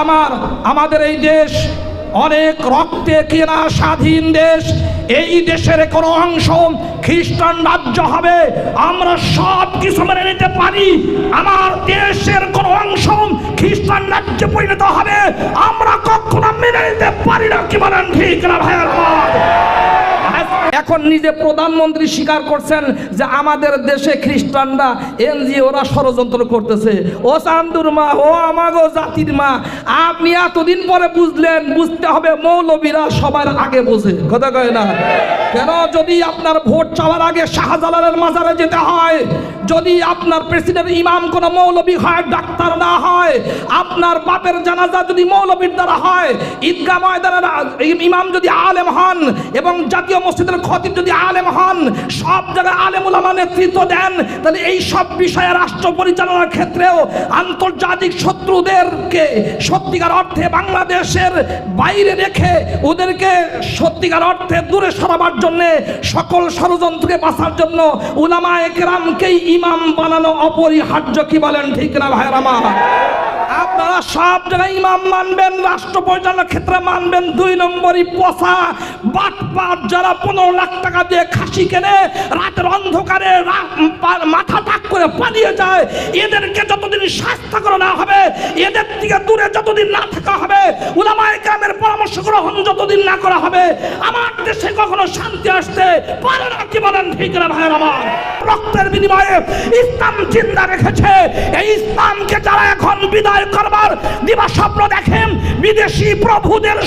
আমার, আমাদের এই দেশ অনেক রক্তে কেনা স্বাধীন দেশ। এই দেশের কোনো অংশ খ্রিস্টান রাজ্য হবে, আমরা সব কিছু মেনে নিতে পারি। আমার দেশের কোনো অংশ খ্রিস্টান রাজ্যে পরিণত হবে, আমরা কখনো মেনে নিতে পারি না। কি বলেন ঠিক না ভাইয়ের আমার? এখন নিজে প্রধানমন্ত্রী স্বীকার করছেন যে আমাদের দেশে খ্রিস্টানরা এনজিওরা ষড়যন্ত্র করতেছে। ও চান্দুর মা, ও আমাগো জাতির মা, আপনি এতদিন পরে বুঝলেন? বুঝতে হবে মৌলবীরা সবার আগে বোঝে, কথা কয় না কেন? যদি আপনার ভোট চাওয়ার আগে শাহজালালের মাজারে যেতে হয়, যদি আপনার প্রেসিডেন্ট ইমাম কোনো মৌলবী হয়, ডাক্তার না হয়, আপনার বাপের জানাজা যদি মৌলবীর দ্বারা হয়, ঈদগাহ ময়দানের ইমাম যদি আলেম হন এবং জাতীয় মসজিদের খতিব যদি আলেম হন, সব জায়গায় আলেম উলামা নেতৃত্ব দেন, তাহলে এই সব বিষয়ে রাষ্ট্র পরিচালনার ক্ষেত্রেও আন্তর্জাতিক শত্রুদেরকে সত্যিকার অর্থে বাংলাদেশের বাইরে রেখে ওদেরকে সত্যিকার অর্থে দূরে সরাবার জন্যে, সকল ষড়যন্ত্রকে বাঁচার জন্য উলামায়ে কেরামকেই ইমাম বানানো অপরিহার্য। কি বলেন ঠিক না ভাইরা আমার? আপনারা সব জায়গায় ইমাম মানবেন, রাষ্ট্র পরিচালনার ক্ষেত্রে মানবেন। 2 নম্বরই পচা বাটপার যারা 15 লাখ টাকা দিয়ে খাসি কেনে, রাতের অন্ধকারে মাথা টাক করে পালিয়ে যায়, এদেরকে যতদিন শাস্তি করা না হবে, এদের থেকে দূরে যতদিন না থাকা হবে, উলামায়ে কেরামের পরামর্শ গ্রহণ যতদিন না করা হবে, আমার দেশে কখনো শান্তি আসতে পারে না। কি বলেন ঠিক না ভাইয়ের আমার? রক্তের বিনিময়ে ইসলাম জিন্দা রেখেছে। এই ইসলামকে যারা এখন বিদায় করবার দিবা স্বপ্ন দেখেন, বিদেশি প্রভুদের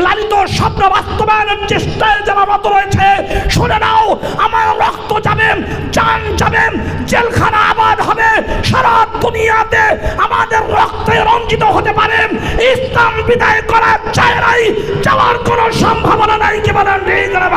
লালিত স্বপ্ন বাস্তবায়নের চেষ্টায় যারা রত রয়েছে, শুনে নাও, আমার রক্ত যাবে, জান যাবে, জেলখানা আবাদ হবে, সারা দুনিয়াতে আমাদের রক্তে রঞ্জিত হতে পারে। ইসলাম বিদায় করা চায় নাই, যাওয়ার কোনো সম্ভাবনা নাই। কি বলেন ঠিক না?